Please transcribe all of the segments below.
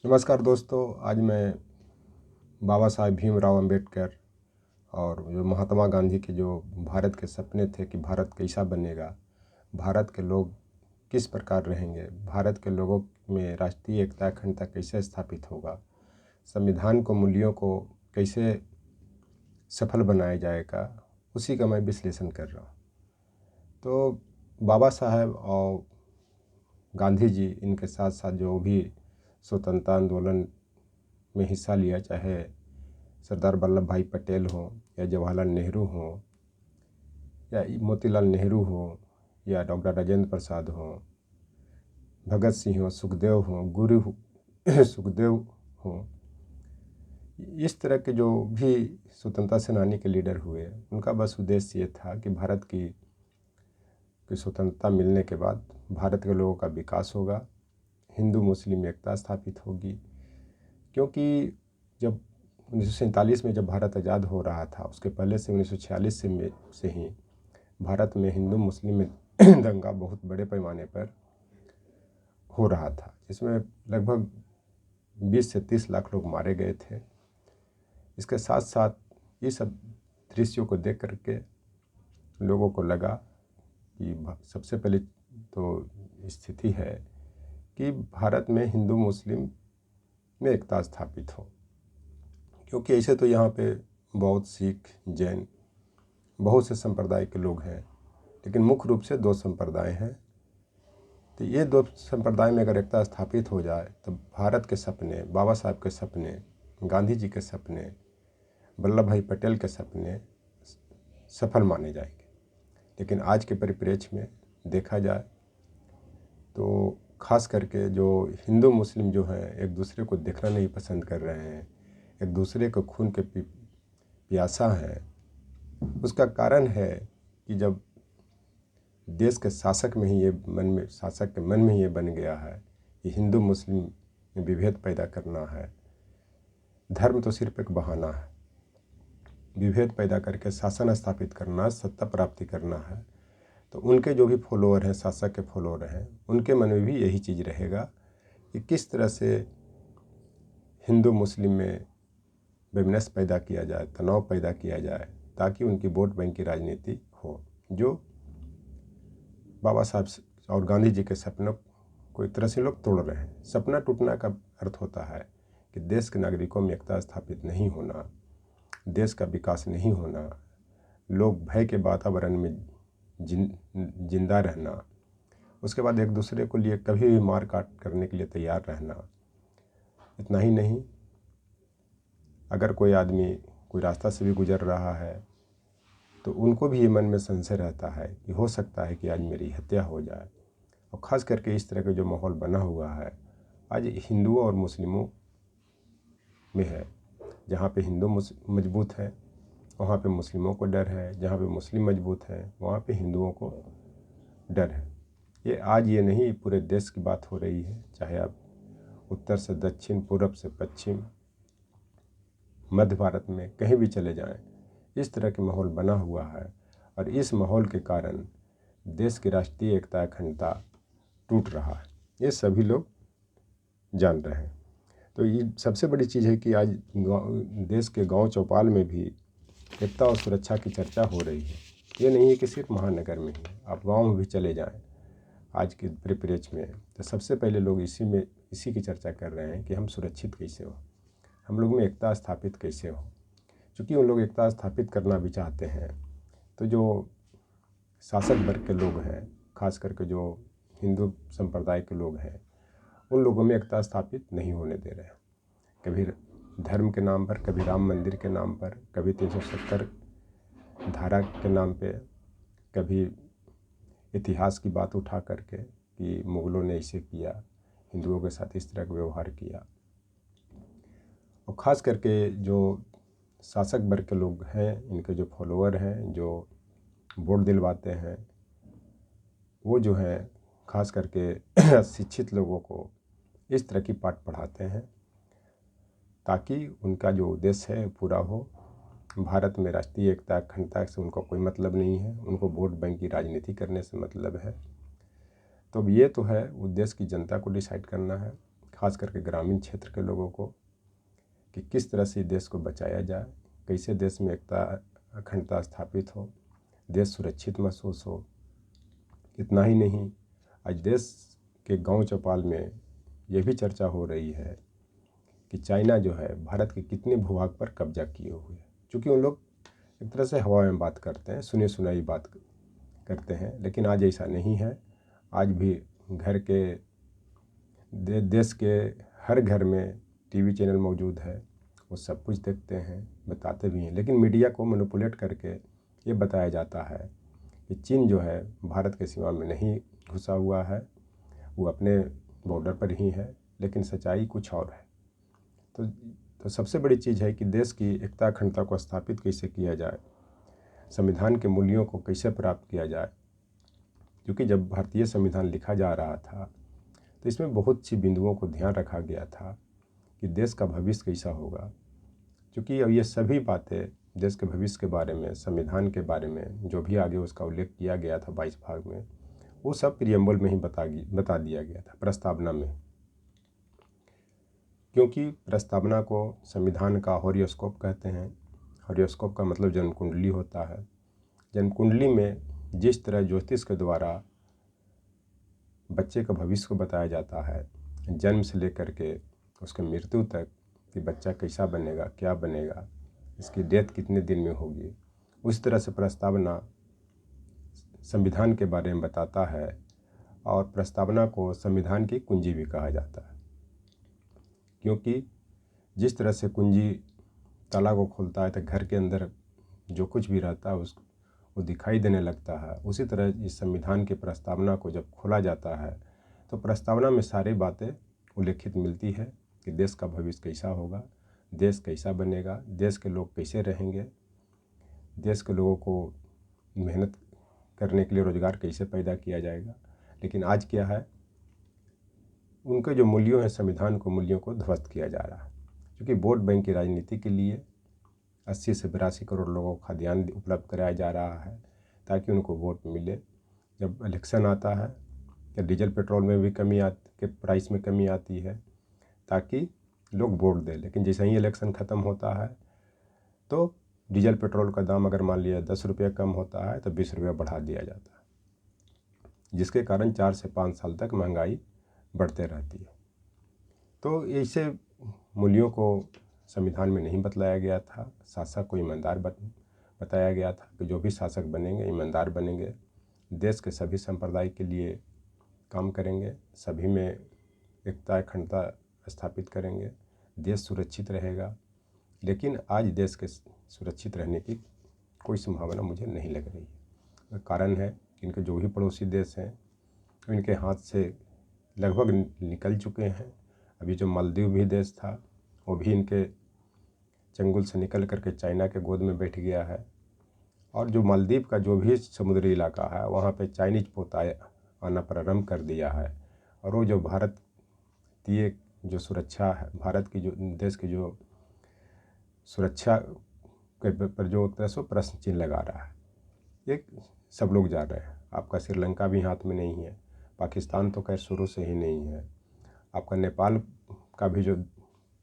नमस्कार दोस्तों। आज मैं बाबा साहेब भीमराव अंबेडकर और जो महात्मा गांधी के जो भारत के सपने थे कि भारत कैसा बनेगा, भारत के लोग किस प्रकार रहेंगे, भारत के लोगों में राष्ट्रीय एकता अखंडता कैसे स्थापित होगा, संविधान को मूल्यों को कैसे सफल बनाया जाएगा, उसी का मैं विश्लेषण कर रहा हूँ। तो बाबा साहेब और गांधी जी, इनके साथ साथ जो भी स्वतंत्रता आंदोलन में हिस्सा लिया, चाहे सरदार वल्लभ भाई पटेल हों या जवाहरलाल नेहरू हों या मोतीलाल नेहरू हों या डॉक्टर राजेंद्र प्रसाद हों, भगत सिंह हों, सुखदेव हों, सुखदेव हों, इस तरह के जो भी स्वतंत्रता सेनानी के लीडर हुए, उनका बस उद्देश्य ये था कि भारत की स्वतंत्रता मिलने के बाद भारत के लोगों का विकास होगा, हिंदू मुस्लिम एकता स्थापित होगी। क्योंकि जब 1947 में जब भारत आज़ाद हो रहा था, उसके पहले से 1946 से ही भारत में हिंदू मुस्लिम में दंगा बहुत बड़े पैमाने पर हो रहा था, जिसमें लगभग 20 से 30 लाख लोग मारे गए थे। इसके साथ साथ ये सब दृश्यों को देख करके लोगों को लगा कि सबसे पहले तो स्थिति है कि भारत में हिंदू मुस्लिम में एकता स्थापित हो। क्योंकि ऐसे तो यहाँ पे बौद्ध, सिख, जैन बहुत से संप्रदाय के लोग हैं, लेकिन मुख्य रूप से 2 संप्रदाय हैं। तो ये 2 संप्रदाय में अगर एकता स्थापित हो जाए तो भारत के सपने, बाबा साहब के सपने, गांधी जी के सपने, वल्लभ भाई पटेल के सपने सफल माने जाएंगे। लेकिन आज के परिप्रेक्ष्य में देखा जाए तो खास करके जो हिंदू मुस्लिम जो हैं, एक दूसरे को देखना नहीं पसंद कर रहे हैं, एक दूसरे को खून के प्यासा हैं। उसका कारण है कि जब देश के शासक के मन में ये बन गया है कि हिंदू मुस्लिम में विभेद पैदा करना है, धर्म तो सिर्फ एक बहाना है, विभेद पैदा करके शासन स्थापित करना, सत्ता प्राप्ति करना है, तो उनके जो भी फॉलोअर हैं, शासक के फॉलोअर हैं, उनके मन में भी यही चीज़ रहेगा कि किस तरह से हिंदू मुस्लिम में वैमनस्य पैदा किया जाए, तनाव पैदा किया जाए, ताकि उनकी वोट बैंक की राजनीति हो। जो बाबा साहब और गांधी जी के सपनों को एक तरह से लोग तोड़ रहे हैं। सपना टूटना का अर्थ होता है कि देश के नागरिकों में एकता स्थापित नहीं होना, देश का विकास नहीं होना, लोग भय के वातावरण में जिंदा रहना, उसके बाद एक दूसरे को लिए कभी भी मार काट करने के लिए तैयार रहना। इतना ही नहीं, अगर कोई आदमी कोई रास्ता से भी गुजर रहा है तो उनको भी ये मन में संशय रहता है कि हो सकता है कि आज मेरी हत्या हो जाए। और ख़ास करके इस तरह का जो माहौल बना हुआ है आज हिंदुओं और मुस्लिमों में है। जहाँ पे हिंदू मजबूत है वहाँ पे मुस्लिमों को डर है, जहाँ पे मुस्लिम मजबूत है वहाँ पे हिंदुओं को डर है। ये आज ये नहीं, पूरे देश की बात हो रही है, चाहे आप उत्तर से दक्षिण, पूरब से पश्चिम, मध्य भारत में कहीं भी चले जाएं, इस तरह के माहौल बना हुआ है। और इस माहौल के कारण देश की राष्ट्रीय एकता अखंडता टूट रहा है, ये सभी लोग जान रहे हैं। तो ये सबसे बड़ी चीज़ है कि आज देश के गांव चौपाल में भी एकता और सुरक्षा की चर्चा हो रही है। ये नहीं है कि सिर्फ महानगर में ही, आप गांव में भी चले जाएं आज के परिप्रेक्ष्य में, तो सबसे पहले लोग इसी की चर्चा कर रहे हैं कि हम सुरक्षित कैसे हो, हम लोग में एकता स्थापित कैसे हो। चूँकि उन लोग एकता स्थापित करना भी चाहते हैं, तो जो शासक वर्ग के लोग हैं, खास करके जो हिंदू संप्रदाय के लोग हैं, उन लोगों में एकता स्थापित नहीं होने दे रहे हैं। कभी धर्म के नाम पर, कभी राम मंदिर के नाम पर, कभी 370 धारा के नाम पे, कभी इतिहास की बात उठा करके कि मुग़लों ने ऐसे किया, हिंदुओं के साथ इस तरह का व्यवहार किया। और ख़ास करके जो शासक वर्ग के लोग हैं, इनके जो फॉलोअर हैं, जो वोट दिलवाते हैं, वो जो है ख़ास करके शिक्षित लोगों को इस तरह की पाठ पढ़ाते हैं ताकि उनका जो उद्देश्य है पूरा हो। भारत में राष्ट्रीय एकता अखंडता से उनको कोई मतलब नहीं है, उनको वोट बैंक की राजनीति करने से मतलब है। तो ये तो है उद्देश्य की जनता को डिसाइड करना है। खास करके ग्रामीण क्षेत्र के लोगों को कि किस तरह से देश को बचाया जाए, कैसे देश में एकता अखंडता स्थापित हो, देश सुरक्षित महसूस हो। इतना ही नहीं, आज देश के गांव चौपाल में ये भी चर्चा हो रही है कि चाइना जो है भारत के कितने भूभाग पर कब्जा किए हुए है। चूँकि उन लोग एक तरह से हवा में बात करते हैं, सुनी सुनाई बात करते हैं, लेकिन आज ऐसा नहीं है। आज भी घर के देश के हर घर में टीवी चैनल मौजूद है, वो सब कुछ देखते हैं, बताते भी हैं, लेकिन मीडिया को मैनिपुलेट करके ये बताया जाता है कि चीन जो है भारत के सीमा में नहीं घुसा हुआ है, वो अपने बॉर्डर पर ही है, लेकिन सच्चाई कुछ और है। तो सबसे बड़ी चीज़ है कि देश की एकता अखंडता को स्थापित कैसे किया जाए, संविधान के मूल्यों को कैसे प्राप्त किया जाए। क्योंकि जब भारतीय संविधान लिखा जा रहा था तो इसमें बहुत सी बिंदुओं को ध्यान रखा गया था कि देश का भविष्य कैसा होगा। क्योंकि अब ये सभी बातें देश के भविष्य के बारे में, संविधान के बारे में जो भी आगे उसका उल्लेख किया गया था 22 भाग में, वो सब प्रियम्बल में ही बता दिया गया था, प्रस्तावना में। क्योंकि प्रस्तावना को संविधान का हॉरियोस्कोप कहते हैं। हॉरियोस्कोप का मतलब जन्म कुंडली होता है। जन्म कुंडली में जिस तरह ज्योतिष के द्वारा बच्चे का भविष्य को बताया जाता है, जन्म से लेकर के उसके मृत्यु तक कि बच्चा कैसा बनेगा, क्या बनेगा, इसकी डेथ कितने दिन में होगी, उस तरह से प्रस्तावना संविधान के बारे में बताता है। और प्रस्तावना को संविधान की कुंजी भी कहा जाता है, क्योंकि जिस तरह से कुंजी ताला को खोलता है तो घर के अंदर जो कुछ भी रहता है वो दिखाई देने लगता है। उसी तरह इस संविधान की प्रस्तावना को जब खोला जाता है तो प्रस्तावना में सारी बातें उल्लेखित मिलती है कि देश का भविष्य कैसा होगा, देश कैसा बनेगा, देश के लोग कैसे रहेंगे, देश के लोगों को मेहनत करने के लिए रोज़गार कैसे पैदा किया जाएगा। लेकिन आज क्या है, उनके जो मूल्यों हैं, संविधान को मूल्यों को ध्वस्त किया जा रहा है। क्योंकि वोट बैंक की राजनीति के लिए 80 से 82 करोड़ लोगों को खाद्यान्न उपलब्ध कराया जा रहा है ताकि उनको वोट मिले। जब इलेक्शन आता है तो डीजल पेट्रोल में भी के प्राइस में कमी आती है ताकि लोग वोट दें। लेकिन जैसे ही इलेक्शन ख़त्म होता है तो डीजल पेट्रोल का दाम अगर मान लिया 10 रुपये कम होता है तो 20 रुपये बढ़ा दिया जाता है, जिसके कारण 4 से 5 साल तक महंगाई बढ़ते रहती है। तो ऐसे मूल्यों को संविधान में नहीं बतलाया गया था। शासक को ईमानदार बताया गया था कि जो भी शासक बनेंगे ईमानदार बनेंगे, देश के सभी संप्रदाय के लिए काम करेंगे, सभी में एकता अखंडता स्थापित करेंगे, देश सुरक्षित रहेगा। लेकिन आज देश के सुरक्षित रहने की कोई संभावना मुझे नहीं लग रही है। कारण है कि इनके जो भी पड़ोसी देश हैं इनके हाथ से लगभग निकल चुके हैं। अभी जो मालदीव भी देश था वो भी इनके चंगुल से निकल करके चाइना के गोद में बैठ गया है। और जो मालदीव का जो भी समुद्री इलाका है वहाँ पे चाइनीज पोत आना प्रारंभ कर दिया है। और वो जो भारतीय जो सुरक्षा है, भारत की जो देश की जो सुरक्षा के पर जो तरह से प्रश्न चिन्ह लगा रहा है, ये सब लोग जा रहे हैं। आपका श्रीलंका भी हाथ में नहीं है, पाकिस्तान तो खैर शुरू से ही नहीं है, आपका नेपाल का भी जो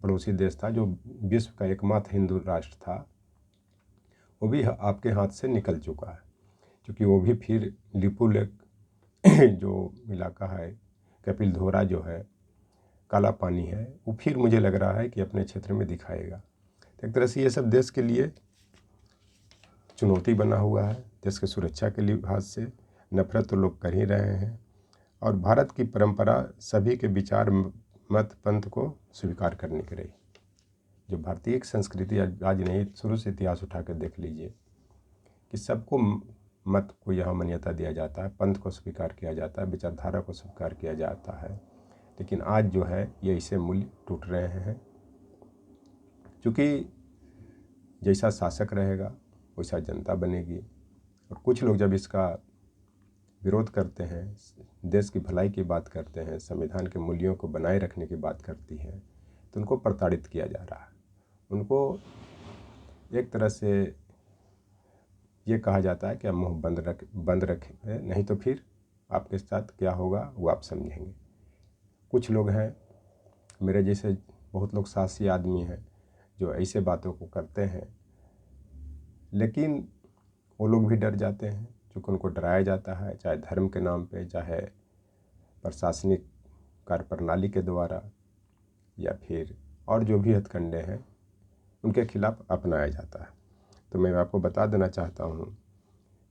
पड़ोसी देश था जो विश्व का एकमात्र हिंदू राष्ट्र था वो भी आपके हाथ से निकल चुका है। क्योंकि वो भी फिर लिपुलेख जो इलाका है, कपिल धोरा जो है, काला पानी है, वो फिर मुझे लग रहा है कि अपने क्षेत्र में दिखाएगा। तो एक तरह से ये सब देश के लिए चुनौती बना हुआ है। देश की सुरक्षा के लिहाज से नफरत तो लोग कर ही रहे हैं। और भारत की परंपरा सभी के विचार मत पंथ को स्वीकार करने की रही। जो भारतीय संस्कृति आज नहीं, शुरू से इतिहास उठा कर देख लीजिए कि सबको मत को यहाँ मान्यता दिया जाता है, पंथ को स्वीकार किया जाता है, विचारधारा को स्वीकार किया जाता है। लेकिन आज जो है ये ऐसे मूल्य टूट रहे हैं। क्योंकि जैसा शासक रहेगा वैसा जनता बनेगी। और कुछ लोग जब इसका विरोध करते हैं, देश की भलाई की बात करते हैं, संविधान के मूल्यों को बनाए रखने की बात करती है, तो उनको प्रताड़ित किया जा रहा है। उनको एक तरह से ये कहा जाता है कि आप मुँह बंद रखें, नहीं तो फिर आपके साथ क्या होगा वो आप समझेंगे। कुछ लोग हैं मेरे जैसे बहुत लोग साहसी आदमी हैं जो ऐसे बातों को करते हैं, लेकिन वो लोग भी डर जाते हैं क्योंकि उनको डराया जाता है, चाहे धर्म के नाम पे, चाहे प्रशासनिक कार्यप्रणाली के द्वारा, या फिर और जो भी हथकंडे हैं उनके खिलाफ अपनाया जाता है। तो मैं आपको बता देना चाहता हूँ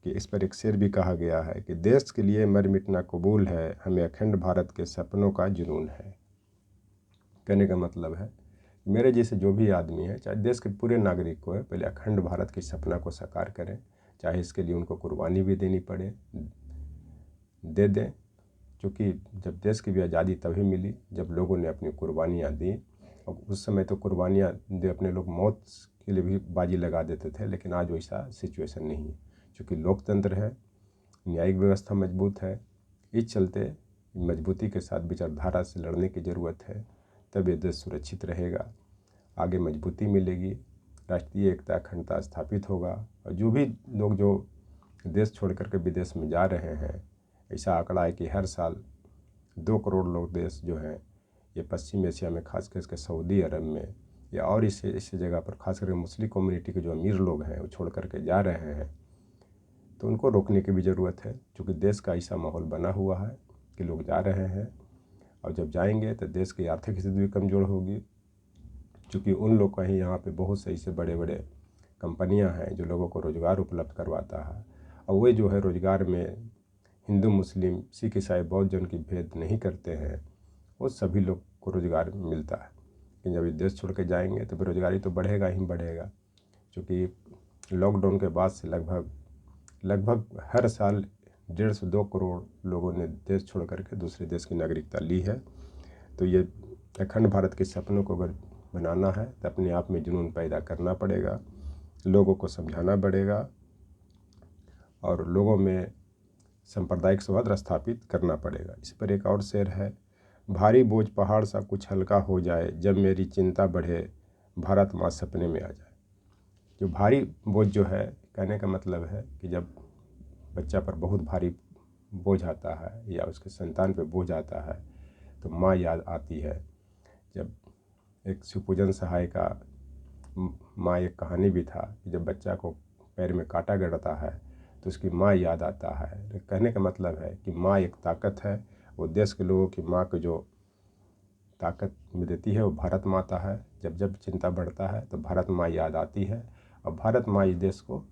कि इस पर एक शेर भी कहा गया है कि देश के लिए मर मिटना कबूल है, हमें अखंड भारत के सपनों का जुनून है। कहने का मतलब है मेरे जैसे जो भी आदमी है, चाहे देश के पूरे नागरिक को है, पहले अखंड भारत के सपना को साकार करें, चाहे इसके लिए उनको कुर्बानी भी देनी पड़े, दे दें। क्योंकि जब देश की भी आज़ादी तभी मिली जब लोगों ने अपनी कुर्बानियाँ दी। और उस समय तो कुर्बानियाँ दे अपने लोग मौत के लिए भी बाजी लगा देते थे, लेकिन आज वैसा सिचुएशन नहीं है। क्योंकि लोकतंत्र है, न्यायिक व्यवस्था मजबूत है, इस चलते मजबूती के साथ विचारधारा से लड़ने की ज़रूरत है, तब ये देश सुरक्षित रहेगा, आगे मजबूती मिलेगी, राष्ट्रीय एकता अखंडता स्थापित होगा। और जो भी लोग जो देश छोड़ करके विदेश में जा रहे हैं, ऐसा आंकड़ा है कि हर साल 2 करोड़ लोग देश जो हैं ये पश्चिम एशिया में, खास करके सऊदी अरब में या और इस जगह पर खास करके मुस्लिम कम्युनिटी के जो अमीर लोग हैं वो छोड़ करके जा रहे हैं। तो उनको रोकने की भी ज़रूरत है, क्योंकि देश का ऐसा माहौल बना हुआ है कि लोग जा रहे हैं, और जब जाएंगे तो देश की आर्थिक स्थिति भी कमज़ोर होगी। क्योंकि उन लोग का ही यहाँ पे बहुत से ऐसे बड़े बड़े कंपनियाँ हैं जो लोगों को रोज़गार उपलब्ध करवाता है, और वे जो है रोज़गार में हिंदू मुस्लिम सिख ईसाई बौद्ध जन की भेद नहीं करते हैं, वो सभी लोग को रोज़गार मिलता है। लेकिन जब ये देश छोड़ के जाएंगे तो बेरोज़गारी तो बढ़ेगा ही बढ़ेगा। क्योंकि लॉकडाउन के बाद से लगभग हर साल 1.5 से 2 करोड़ लोगों ने देश छोड़ करके दूसरे देश की नागरिकता ली है। तो ये अखंड भारत के सपनों को अगर बनाना है तो अपने आप में जुनून पैदा करना पड़ेगा, लोगों को समझाना पड़ेगा, और लोगों में सांप्रदायिक सौहार्द स्थापित करना पड़ेगा। इस पर एक और शेर है, भारी बोझ पहाड़ सा कुछ हल्का हो जाए, जब मेरी चिंता बढ़े भारत माँ सपने में आ जाए। जो भारी बोझ जो है, कहने का मतलब है कि जब बच्चा पर बहुत भारी बोझ आता है या उसके संतान पर बोझ आता है तो माँ याद आती है। जब एक शिवपूजन सहाय का माँ एक कहानी भी था कि जब बच्चा को पैर में कांटा गड़ता है तो उसकी माँ याद आता है। कहने का मतलब है कि माँ एक ताकत है, वो देश के लोगों की माँ को जो ताकत में देती है वो भारत माता है। जब जब चिंता बढ़ता है तो भारत माँ याद आती है, और भारत माँ इस देश को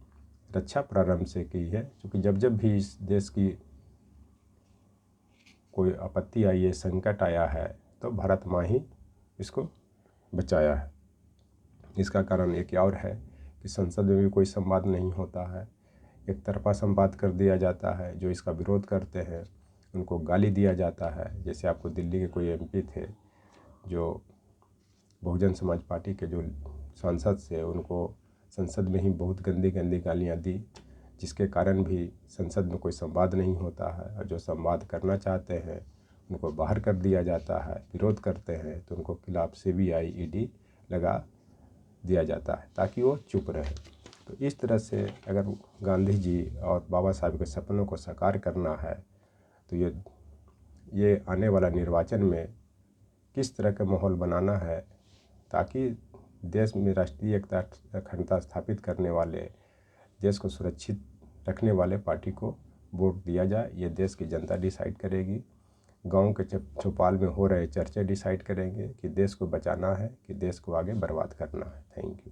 रक्षा प्रारंभ से की है। क्योंकि जब जब भी इस देश की कोई आपत्ति आई है, संकट आया है, तो भारत माँ ही इसको बचाया है। इसका कारण एक और है कि संसद में भी कोई संवाद नहीं होता है, एक तरफा संवाद कर दिया जाता है। जो इसका विरोध करते हैं उनको गाली दिया जाता है। जैसे आपको दिल्ली के कोई एमपी थे जो बहुजन समाज पार्टी के जो सांसद से, उनको संसद में ही बहुत गंदी गंदी गालियाँ दी, जिसके कारण भी संसद में कोई संवाद नहीं होता है। और जो संवाद करना चाहते हैं उनको बाहर कर दिया जाता है, विरोध करते हैं तो उनको खिलाफ CBI ED लगा दिया जाता है ताकि वो चुप रहे। तो इस तरह से अगर गांधी जी और बाबा साहब के सपनों को साकार करना है तो ये आने वाला निर्वाचन में किस तरह का माहौल बनाना है ताकि देश में राष्ट्रीय एकता अखंडता स्थापित करने वाले, देश को सुरक्षित रखने वाले पार्टी को वोट दिया जाए। ये देश की जनता डिसाइड करेगी। गांव के चौपाल में हो रहे चर्चे डिसाइड करेंगे कि देश को बचाना है कि देश को आगे बर्बाद करना है। Thank you.